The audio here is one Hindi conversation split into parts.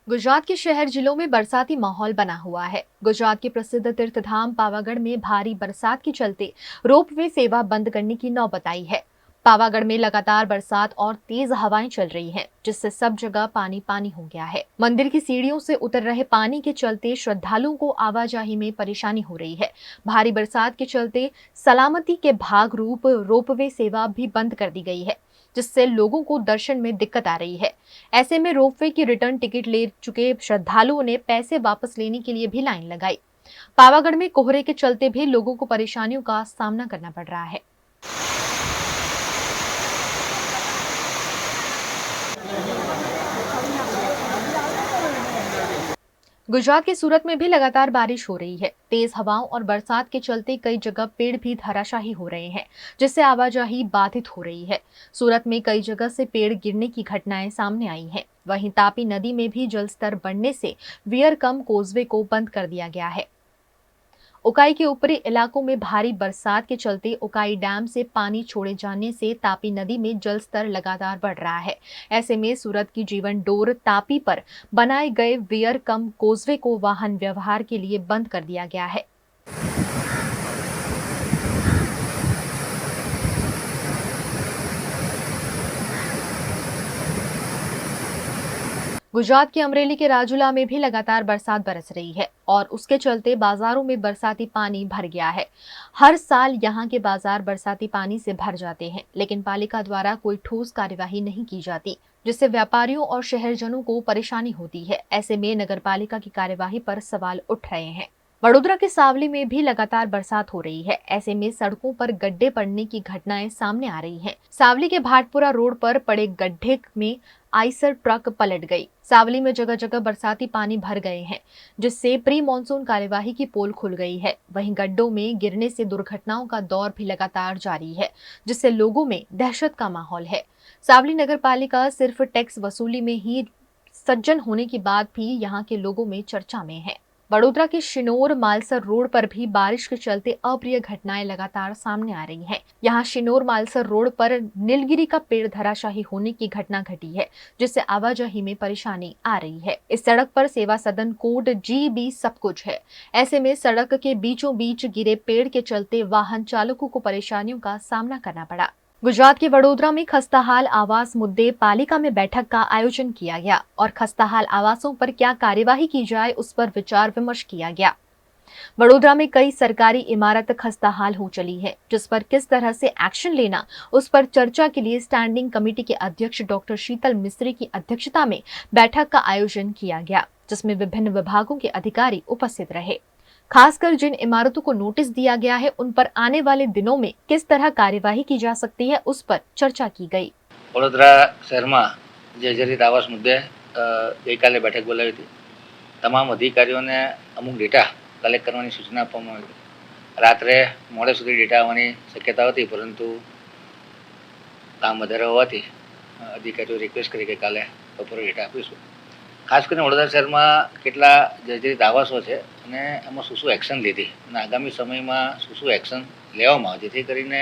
गुजरात के शहर जिलों में बरसाती माहौल बना हुआ है। गुजरात के प्रसिद्ध तीर्थधाम पावागढ़ में भारी बरसात के चलते रोपवे सेवा बंद करने की नौबत आई है। पावागढ़ में लगातार बरसात और तेज हवाएं चल रही हैं, जिससे सब जगह पानी पानी हो गया है। मंदिर की सीढ़ियों से उतर रहे पानी के चलते श्रद्धालुओं को आवाजाही में परेशानी हो रही है। भारी बरसात के चलते सलामती के भाग रूप रोपवे सेवा भी बंद कर दी गई है, जिससे लोगों को दर्शन में दिक्कत आ रही है। ऐसे में रोपवे की रिटर्न टिकट ले चुके श्रद्धालुओं ने पैसे वापस लेने के लिए भी लाइन लगाई। पावागढ़ में कोहरे के चलते भी लोगों को परेशानियों का सामना करना पड़ रहा है। गुजरात के सूरत में भी लगातार बारिश हो रही है। तेज हवाओं और बरसात के चलते कई जगह पेड़ भी धराशायी हो रहे हैं, जिससे आवाजाही बाधित हो रही है। सूरत में कई जगह से पेड़ गिरने की घटनाएं सामने आई हैं। वहीं तापी नदी में भी जलस्तर बढ़ने से वियरकम कोजवे को बंद कर दिया गया है। उकाई के ऊपरी इलाकों में भारी बरसात के चलते उकाई डैम से पानी छोड़े जाने से तापी नदी में जलस्तर लगातार बढ़ रहा है। ऐसे में सूरत की जीवन डोर तापी पर बनाए गए वियर कम कोजवे को वाहन व्यवहार के लिए बंद कर दिया गया है। गुजरात के अमरेली के राजूला में भी लगातार बरसात बरस रही है और उसके चलते बाजारों में बरसाती पानी भर गया है। हर साल यहां के बाजार बरसाती पानी से भर जाते हैं, लेकिन पालिका द्वारा कोई ठोस कार्यवाही नहीं की जाती, जिससे व्यापारियों और शहरजनों को परेशानी होती है। ऐसे में नगर पालिका की कार्यवाही पर सवाल उठ रहे हैं। वडोदरा के सावली में भी लगातार बरसात हो रही है। ऐसे में सड़कों पर गड्ढे पड़ने की घटनाएं सामने आ रही हैं। सावली के भाटपुरा रोड पर पड़े गड्ढे में आइसर ट्रक पलट गई। सावली में जगह जगह बरसाती पानी भर गए हैं, जिससे प्री मानसून कार्यवाही की पोल खुल गई है। वहीं गड्ढों में गिरने से दुर्घटनाओं का दौर भी लगातार जारी है, जिससे लोगों में दहशत का माहौल है। सावली नगर पालिका सिर्फ टैक्स वसूली में ही सज्जन होने की बात भी यहाँ के लोगों में चर्चा में है। वडोदरा के शिनोर मालसर रोड पर भी बारिश के चलते अप्रिय घटनाएं लगातार सामने आ रही हैं। यहाँ शिनोर मालसर रोड पर नीलगिरी का पेड़ धराशायी होने की घटना घटी है, जिससे आवाजाही में परेशानी आ रही है। इस सड़क पर सेवा सदन कोड GB सब कुछ है। ऐसे में सड़क के बीचों बीच गिरे पेड़ के चलते वाहन चालकों को परेशानियों का सामना करना पड़ा। गुजरात के वडोदरा में खस्ताहाल आवास मुद्दे पालिका में बैठक का आयोजन किया गया और खस्ताहाल आवासों पर क्या कार्यवाही की जाए उस पर विचार विमर्श किया गया। वडोदरा में कई सरकारी इमारत खस्ताहाल हो चली है, जिस पर किस तरह से एक्शन लेना उस पर चर्चा के लिए स्टैंडिंग कमेटी के अध्यक्ष डॉक्टर शीतल मिस्त्री की अध्यक्षता में बैठक का आयोजन किया गया, जिसमें विभिन्न विभागों के अधिकारी उपस्थित रहे। खासकर जिन इमारतों को नोटिस दिया गया है, उन पर आने वाले दिनों में किस तरह कार्यवाही की जा सकती है, उस पर चर्चा की गई। વડોદરા શહેરમાં જર્જરિત આવાસ મુદ્દે ગઈકાલે બેઠક બોલાવી હતી. તમામ અધિકારીઓને અમુક ડેટા કલેક્ટ કરવાની સૂચના આપવામાં આવી. રાત્રે મોડે સુધી ડેટા આવવાની શક્યતા હતી, પરંતુ કામ વધારે હોવાથી અધિકારીઓ રિક્વેસ્ટ કરી કે કાલે બપોરે ડેટા આપીશું. ખાસ કરીને વડોદરા શહેરમાં કેટલા જર્જરિત આવાસો છે અને એમાં શું એક્શન લીધી અને આગામી સમયમાં શું એક્શન લેવામાં આવે, જેથી કરીને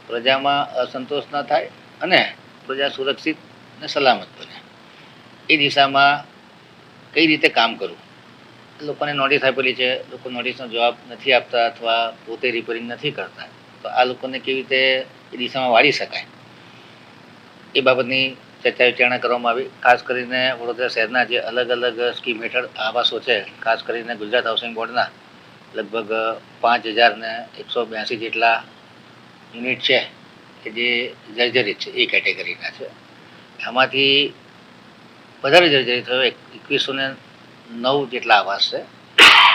પ્રજામાં અસંતોષ ન થાય અને પ્રજા સુરક્ષિત અને સલામત બને. એ દિશામાં કઈ રીતે કામ કરવું, લોકોને નોટિસ આપેલી છે, લોકો નોટિસનો જવાબ નથી આપતા અથવા પોતે રિપેરિંગ નથી કરતા, તો આ લોકોને કેવી રીતે એ દિશામાં વાળી શકાય એ બાબતની ચર્ચા વિચારણા કરવામાં આવી. ખાસ કરીને વડોદરા શહેરના જે અલગ અલગ સ્કીમ હેઠળ આવાસો છે, ખાસ કરીને ગુજરાત હાઉસિંગ બોર્ડના લગભગ 5182 જેટલા યુનિટ છે કે જે જર્જરિત છે, એ કેટેગરીના છે. આમાંથી વધારે જર્જરિત થયો 2109 જેટલા આવાસ છે.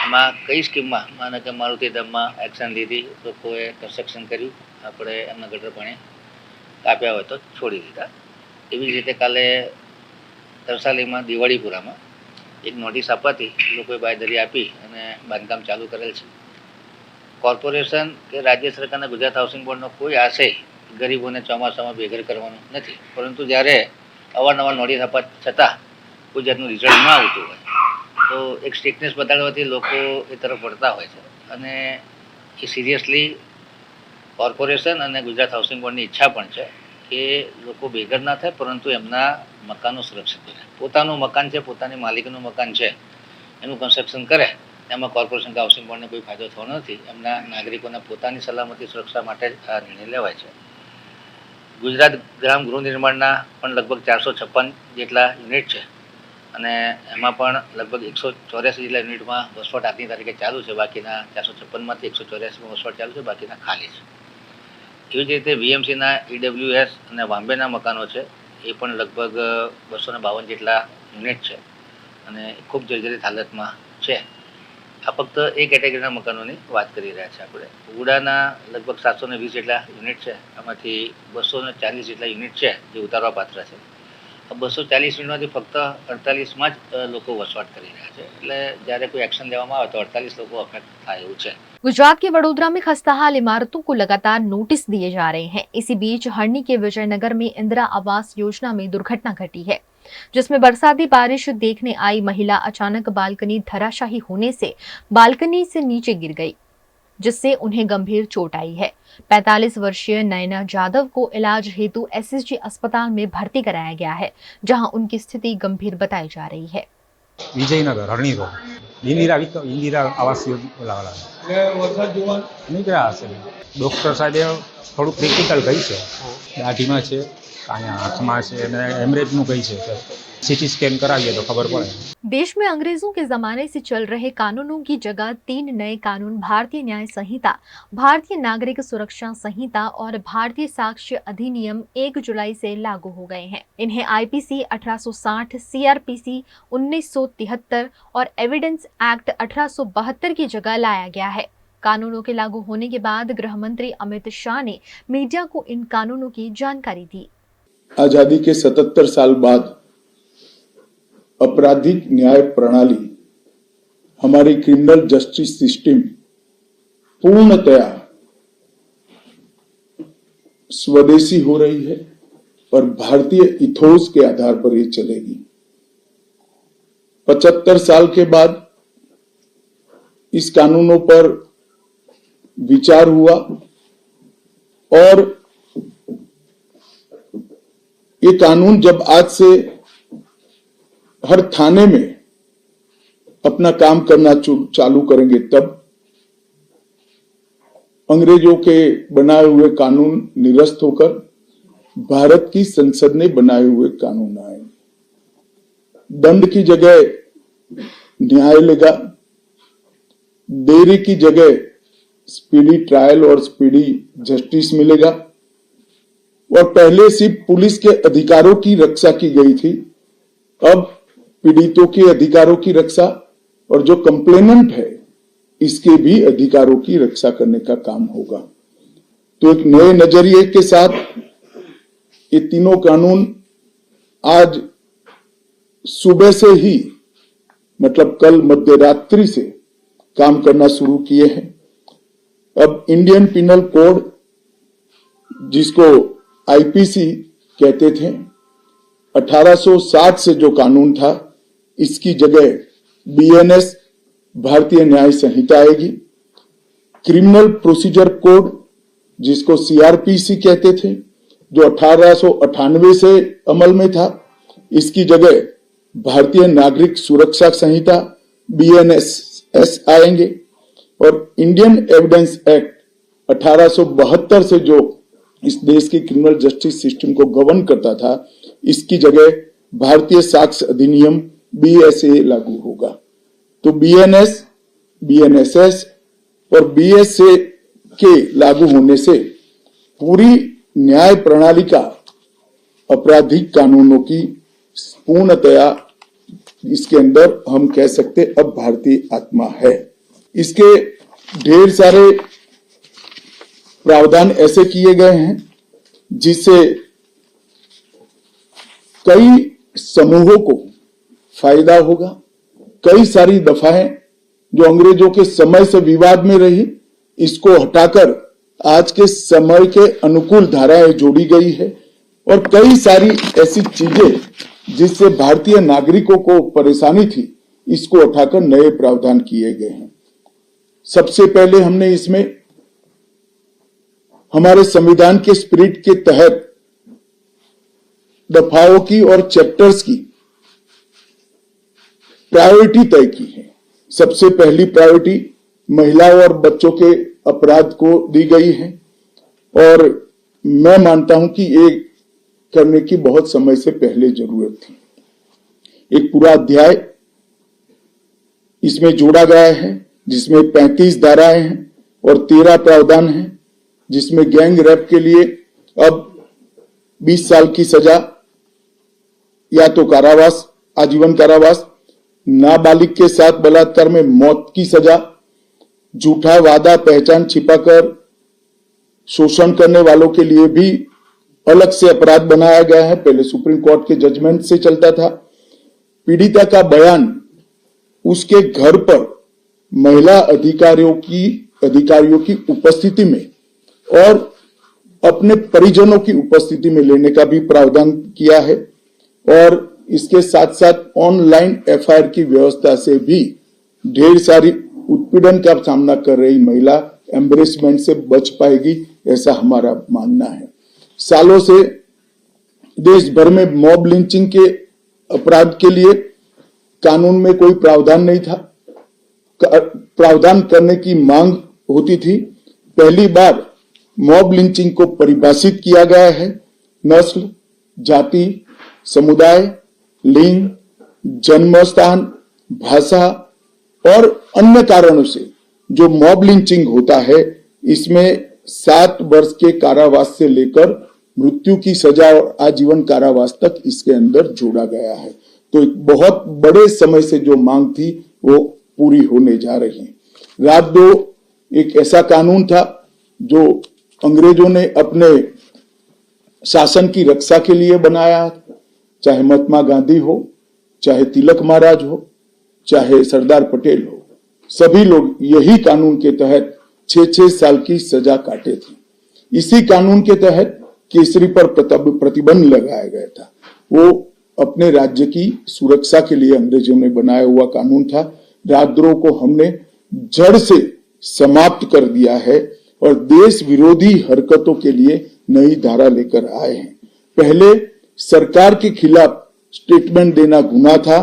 એમાં કઈ સ્કીમમાં માનો કે મારુતિધામમાં એક્શન લીધી, લોકોએ કન્સ્ટ્રક્શન કર્યું, આપણે એમના ગટર પાણી કાપ્યા હોય તો છોડી દીધા. એવી જ રીતે કાલે તરસાલીમાં દિવાળીપુરામાં એક નોટિસ આપવાથી લોકોએ બાંયધરી આપી અને બાંધકામ ચાલુ કરેલ છે. કોર્પોરેશન કે રાજ્ય સરકારના ગુજરાત હાઉસિંગ બોર્ડનો કોઈ આશય ગરીબોને ચોમાસામાં બેઘર કરવાનું નથી, પરંતુ જ્યારે અવારનવાર નોટિસ આપવા છતાં કોઈ જાતનું રિઝલ્ટ ન આવતું હોય તો એક સ્ટ્રિક્ટનેસ બતાડવાથી લોકો એ તરફ વળતા હોય છે અને એ સિરિયસલી કોર્પોરેશન અને ગુજરાત હાઉસિંગ બોર્ડની ઈચ્છા પણ છે કે લોકો બેઘર ના થાય પરંતુ એમના મકાનો સુરક્ષિત રહે. પોતાનું મકાન છે, પોતાની માલિકીનું મકાન છે એનું કન્સ્ટ્રક્શન કરે એમાં કોર્પોરેશન કે હાઉસિંગ બોર્ડને કોઈ ફાયદો થવાનો નથી. એમના નાગરિકોને પોતાની સલામતી સુરક્ષા માટે આ નિર્ણય લેવાય છે. ગુજરાત ગ્રામ ગૃહ નિર્માણના પણ લગભગ 456 જેટલા યુનિટ છે અને એમાં પણ લગભગ 184 જેટલા યુનિટમાં વસવાટ આજની તારીખે ચાલુ છે. બાકીના 456માંથી 184માં વસવાટ ચાલુ છે, બાકીના ખાલી છે. એવી જ રીતે વીએમસીના ઈડબ્લ્યુએસ અને વાંબેના મકાનો છે એ પણ લગભગ 252 જેટલા યુનિટ છે અને ખૂબ જર્જરિત હાલતમાં છે. આ ફક્ત એ કેટેગરીના મકાનોની વાત કરી રહ્યા છે આપણે. ઉડાના લગભગ 720 જેટલા યુનિટ છે, આમાંથી 240 જેટલા યુનિટ છે જે ઉતારવા પાત્ર છે. 240 યુનિટમાંથી ફક્ત 48માં જ લોકો વસવાટ કરી રહ્યા છે. એટલે જ્યારે કોઈ એક્શન લેવામાં આવે તો 48 લોકો અફેક્ટ થાય એવું છે. गुजरात के वडोदरा में खस्ताहाल इमारतों को लगातार नोटिस दिए जा रहे हैं। इसी बीच हरणी के विजयनगर में इंदिरा आवास योजना में दुर्घटना घटी है, जिसमें बरसाती बारिश देखने आई महिला अचानक बालकनी धराशायी होने से बालकनी से नीचे गिर गई, जिससे उन्हें गंभीर चोट आई है। 45 वर्षीय नयना जाधव को इलाज हेतु एसएसजी अस्पताल में भर्ती कराया गया है, जहां उनकी स्थिति गंभीर बताई जा रही है। विजयनगर हरणी रोड इंदिरा आवास योजना નીકળ્યા હશે. ડૉક્ટર સાહેબે થોડું ક્રિટિકલ કહી છે, દાઢીમાં છે, અહીંયા હાથમાં છે અને હેમરેજનું કહી છે. सीटी स्कैन कराइए तो खबर पड़े। देश में अंग्रेजों के जमाने से चल रहे कानूनों की जगह 3 नए कानून भारतीय न्याय संहिता, भारतीय नागरिक सुरक्षा संहिता और भारतीय साक्ष्य अधिनियम 1 जुलाई से लागू हो गए हैं। इन्हें आईपीसी 1860, सीआरपीसी 1973 और एविडेंस एक्ट 1872 की जगह लाया गया है। कानूनों के लागू होने के बाद गृह मंत्री अमित शाह ने मीडिया को इन कानूनों की जानकारी दी। आजादी के 77 साल बाद आपराधिक न्याय प्रणाली, हमारी क्रिमिनल जस्टिस सिस्टम पूर्णतया स्वदेशी हो रही है और भारतीय इथोस के आधार पर ये चलेगी। 75 साल के बाद इस कानूनों पर विचार हुआ और ये कानून जब आज से हर थाने में अपना काम करना चालू करेंगे, तब अंग्रेजों के बनाए हुए कानून निरस्त होकर भारत की संसद ने बनाए हुए कानून आएंगे। दंड की जगह न्याय लेगा, देरी की जगह स्पीडी ट्रायल और स्पीडी जस्टिस मिलेगा। और पहले सिर्फ पुलिस के अधिकारों की रक्षा की गई थी, अब पीड़ितों के अधिकारों की रक्षा और जो कंप्लेनेंट है इसके भी अधिकारों की रक्षा करने का काम होगा। तो एक नए नजरिए के साथ ये तीनों कानून आज सुबह से ही, मतलब कल मध्य रात्रि से काम करना शुरू किए हैं। अब इंडियन पिनल कोड, जिसको आईपीसी कहते थे, 1860 से जो कानून था, इसकी जगह बीएनएस भारतीय न्याय संहिता आएगी। क्रिमिनल प्रोसीजर कोड, जिसको सीआरपीसी कहते थे, जो 1898 से अमल में था, इसकी जगह भारतीय नागरिक सुरक्षा संहिता बीएनएस आएंगे। और इंडियन एविडेंस एक्ट 1872 से जो इस देश की क्रिमिनल जस्टिस सिस्टम को गवर्न करता था, इसकी जगह भारतीय साक्ष्य अधिनियम बीएसए लागू होगा। तो बीएनएस, बीएनएसएस और बीएसए के लागू होने से पूरी न्याय प्रणाली का आपराधिक कानूनों की पूर्णतया इसके अंदर हम कह सकते अब भारतीय आत्मा है। इसके ढेर सारे प्रावधान ऐसे किए गए हैं जिससे कई समूहों को फायदा होगा। कई सारी दफाएं जो अंग्रेजों के समय से विवाद में रही, इसको हटाकर आज के समय के अनुकूल धाराएं जोड़ी गई है। और कई सारी ऐसी चीजें जिससे भारतीय नागरिकों को परेशानी थी, इसको उठाकर नए प्रावधान किए गए हैं। सबसे पहले हमने इसमें हमारे संविधान के स्पिरिट के तहत दफाओं की और चैप्टर्स की प्रायोरिटी तय की है। सबसे पहली प्रायोरिटी महिलाओं और बच्चों के अपराध को दी गई है और मैं मानता हूं कि ये करने की बहुत समय से पहले जरूरत थी। एक पूरा अध्याय इसमें जोड़ा गया है जिसमें 35 धाराएं हैं और 13 प्रावधान हैं, जिसमें गैंग रेप के लिए अब 20 साल की सजा या तो कारावास, आजीवन कारावास, नाबालिग के साथ बलात्कार में मौत की सजा, झूठा वादा पहचान छिपाकर शोषण करने वालों के लिए भी अलग से अपराध बनाया गया है। पहले सुप्रीम कोर्ट के जजमेंट से चलता था। पीड़िता का बयान उसके घर पर महिला अधिकारियों की उपस्थिति में और अपने परिजनों की उपस्थिति में लेने का भी प्रावधान किया है और इसके साथ साथ ऑनलाइन एफआईआर की व्यवस्था से भी ढेर सारी उत्पीड़न का सामना कर रही महिला एम्बरेसमेंट से बच पाएगी, ऐसा हमारा मानना है। सालों से देश भर में मॉब लिंचिंग के अपराध के लिए कानून में कोई प्रावधान नहीं था। प्रावधान करने की मांग होती थी। पहली बार मॉब लिंचिंग को परिभाषित किया गया है। नस्ल, जाति, समुदाय, लिंग, जन्म स्थान, भाषा और अन्य कारणों से जो मॉब लिंचिंग होता है, इसमें 7 वर्ष के कारावास से लेकर मृत्यु की सजा और आजीवन कारावास तक इसके अंदर जोड़ा गया है। तो एक बहुत बड़े समय से जो मांग थी वो पूरी होने जा रही है। राजद्रोह एक ऐसा कानून था जो अंग्रेजों ने अपने शासन की रक्षा के लिए बनाया, चाहे महात्मा गांधी हो, चाहे तिलक महाराज हो, चाहे सरदार पटेल हो, सभी लोग यही कानून के तहत 6-6 साल की सजा काटे थे। इसी कानून के तहत केसरी पर प्रतिबंध लगाया गया था। वो अपने राज्य की सुरक्षा के लिए अंग्रेजों ने बनाया हुआ कानून था। राजद्रोह को हमने जड़ से समाप्त कर दिया है और देश विरोधी हरकतों के लिए नई धारा लेकर आए हैं। पहले सरकार के खिलाफ स्टेटमेंट देना गुनाह था,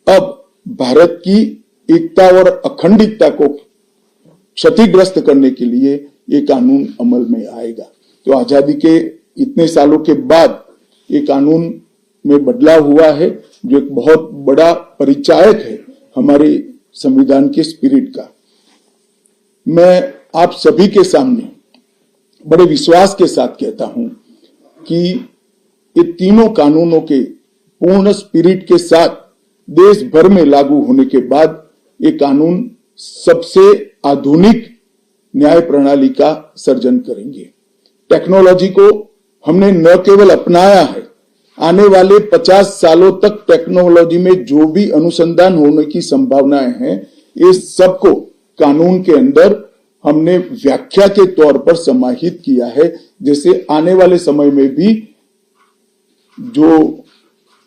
अब भारत की एकता और अखंडता को क्षतिग्रस्त करने के लिए ये कानून अमल में आएगा। तो आजादी के इतने सालों के बाद ये कानून में बदलाव हुआ है, जो एक बहुत बड़ा परिचायक है हमारे संविधान के स्पिरिट का। मैं आप सभी के सामने बड़े विश्वास के साथ कहता हूं कि ये तीनों कानूनों के पूर्ण स्पिरिट के साथ देश भर में लागू होने के बाद ये कानून सबसे आधुनिक न्याय प्रणाली का सर्जन करेंगे। टेक्नोलॉजी को हमने न केवल अपनाया है, आने वाले 50 सालों तक टेक्नोलॉजी में जो भी अनुसंधान होने की संभावनाएं हैं, ये सबको कानून के अंदर हमने व्याख्या के तौर पर समाहित किया है, जैसे आने वाले समय में भी जो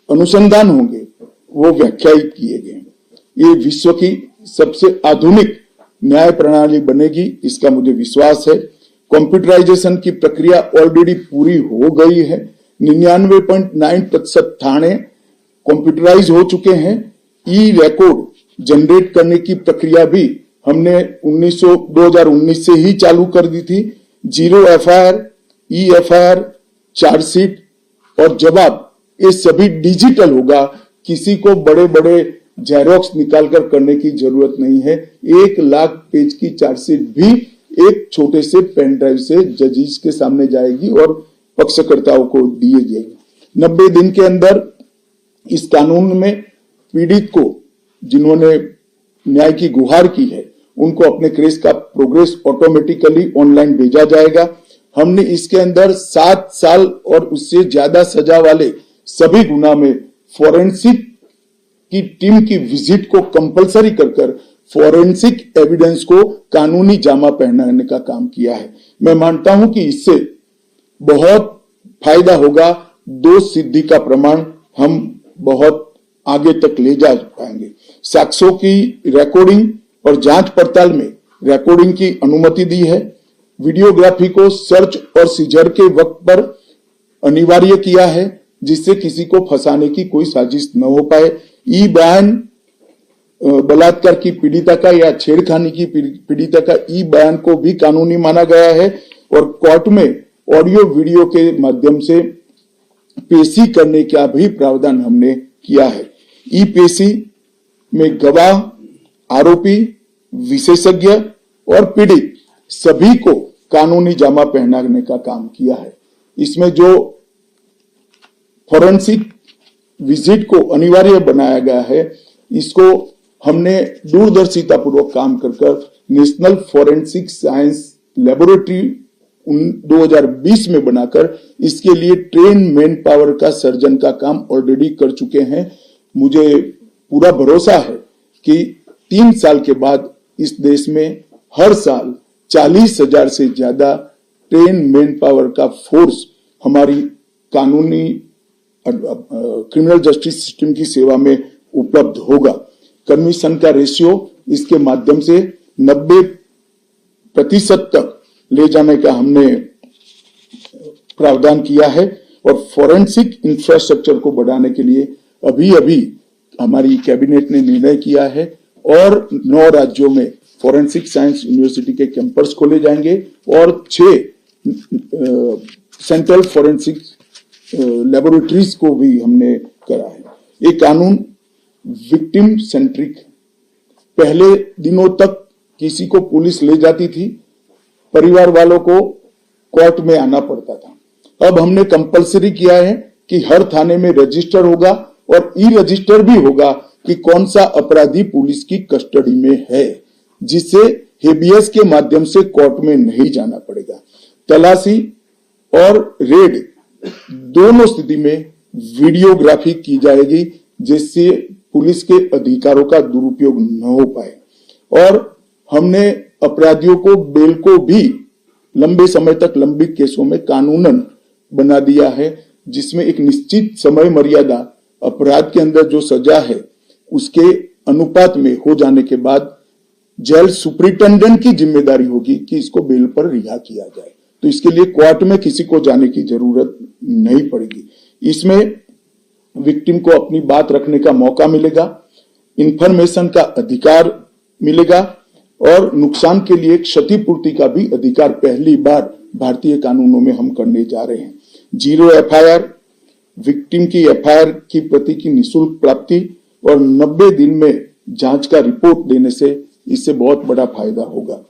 अनुसंधान होंगे वो व्याख्यायित किए गए। ये विश्व की सबसे आधुनिक न्याय प्रणाली बनेगी, इसका मुझे विश्वास है। कंप्यूटराइजेशन की प्रक्रिया ऑलरेडी पूरी हो गई है। 99.9% थाने कंप्यूटराइज हो चुके हैं। ई रिकॉर्ड जनरेट करने की प्रक्रिया भी हमने 2019 से ही चालू कर दी थी। 0 एफआईआर, ई एफआईआर, चार्जशीट और जवाब, ये सभी डिजिटल होगा। किसी को बड़े बड़े जेरोक्स निकालकर करने की जरूरत नहीं है। 1 लाख पेज की चार्जशीट भी एक छोटे से पेन ड्राइव से जजेस के सामने जाएगी और पक्षकर्ताओं को दिए जाएगी। 90 दिन के अंदर इस कानून में पीड़ित को, जिन्होंने न्याय की गुहार की है, उनको अपने केस का प्रोग्रेस ऑटोमेटिकली ऑनलाइन भेजा जाएगा। हमने इसके अंदर 7 साल और उससे ज्यादा सजा वाले सभी गुना में फोरेंसिक की टीम की विजिट को कंपलसरी कर फोरेंसिक एविडेंस को कानूनी जामा पहनाने का काम किया है। मैं मानता हूं कि इससे बहुत फायदा होगा। दोष सिद्धि का प्रमाण हम बहुत आगे तक ले जा पाएंगे। साक्ष्यों की रिकॉर्डिंग और जांच पड़ताल में रिकॉर्डिंग की अनुमति दी है। वीडियोग्राफी को सर्च और सीजर के वक्त पर अनिवार्य किया है। जिससे किसी को फंसाने की कोई साजिश न हो पाए। ई बयान बलात्कार की पीड़िता का या छेड़खानी की पीड़िता का ई बयान को भी कानूनी माना गया है और कोर्ट में ऑडियो वीडियो के माध्यम से पेशी करने का भी प्रावधान हमने किया है। ई पेशी में गवाह, आरोपी, विशेषज्ञ और पीड़ित सभी को कानूनी जामा पहनाने का काम किया है। इसमें जो फॉरेंसिक विजिट को अनिवार्य बनाया गया है, इसको हमने दूरदर्शिता पूर्वक काम कर नेशनल फॉरेंसिक साइंस लेबोरेटरी 2020 में बनाकर इसके लिए ट्रेन मैन पावर का सर्जन का काम ऑलरेडी कर चुके हैं। मुझे पूरा भरोसा है कि 3 साल के बाद इस देश में हर साल 40,000 से ज्यादा ट्रेन मैन पावर का फोर्स हमारी कानूनी क्रिमिनल जस्टिस सिस्टम की सेवा में उपलब्ध होगा। कमीशन का रेशियो इसके माध्यम से 90% तक ले जाने का हमने प्रावधान किया है और फॉरेंसिक इंफ्रास्ट्रक्चर को बढ़ाने के लिए अभी हमारी कैबिनेट ने निर्णय किया है और 9 राज्यों में फॉरेंसिक साइंस यूनिवर्सिटी के कैंपस खोले जाएंगे और 6 सेंट्रल फॉरेंसिक लेबोरेटरीज को भी हमने करा है। ये कानून विक्टिम सेंट्रिक है। पहले दिनों तक किसी को पुलिस ले जाती थी, परिवार वालों को कोर्ट में आना पड़ता था। अब हमने कंपलसरी किया है कि हर थाने में रजिस्टर होगा और ई रजिस्टर भी होगा कि कौन सा अपराधी पुलिस की कस्टडी में है, जिससे हेबियस के माध्यम से कोर्ट में नहीं जाना पड़ेगा। तलाशी और रेड दोनों स्थिति में वीडियोग्राफी की जाएगी, जिससे पुलिस के अधिकारों का दुरुपयोग न हो पाए। और हमने अपराधियों को बेल को भी लंबे समय तक लंबित केसों में कानूनन बना दिया है, जिसमें एक निश्चित समय मर्यादा अपराध के अंदर जो सजा है उसके अनुपात में हो जाने के बाद जेल सुपरिटेंडेंट की जिम्मेदारी होगी कि इसको बेल पर रिहा किया जाए। तो इसके लिए कोर्ट में किसी को जाने की जरूरत नहीं पड़ेगी। इसमें विक्टिम को अपनी बात रखने का मौका मिलेगा, इंफॉर्मेशन का अधिकार मिलेगा और नुकसान के लिए क्षतिपूर्ति का भी अधिकार पहली बार भारतीय कानूनों में हम करने जा रहे हैं। 0 FIR, विक्टिम की FIR की प्रति की निःशुल्क प्राप्ति और 90 दिन में जांच का रिपोर्ट देने से इससे बहुत बड़ा फायदा होगा।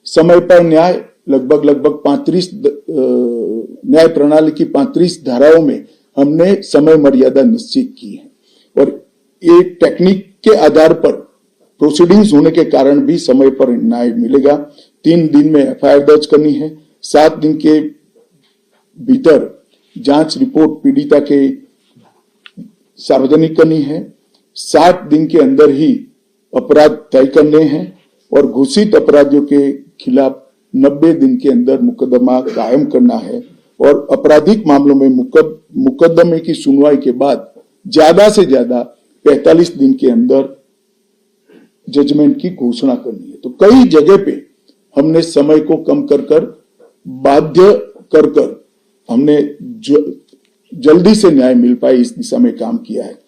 समय पर न्याय लगभग 35 न्याय प्रणाली की 35 धाराओं में हमने समय मर्यादा निश्चित की है और ये टेक्निक के आधार पर प्रोसीडिंग्स होने के कारण भी समय पर न्याय मिलेगा। 3 दिन में FIR दर्ज करनी है, 7 दिन के भीतर जांच रिपोर्ट पीड़िता के सार्वजनिक करनी है, 7 दिन के अंदर ही अपराध तय करने हैं और घोषित अपराधियों के खिलाफ 90 दिन के अंदर मुकदमा कायम करना है और आपराधिक मामलों में मुकदमे की सुनवाई के बाद ज्यादा से ज्यादा 45 दिन के अंदर जजमेंट की घोषणा करनी है। तो कई जगह पे हमने समय को कम कर बाध्य कर हमने जल्दी से न्याय मिल पाए इस दिशा में काम किया है।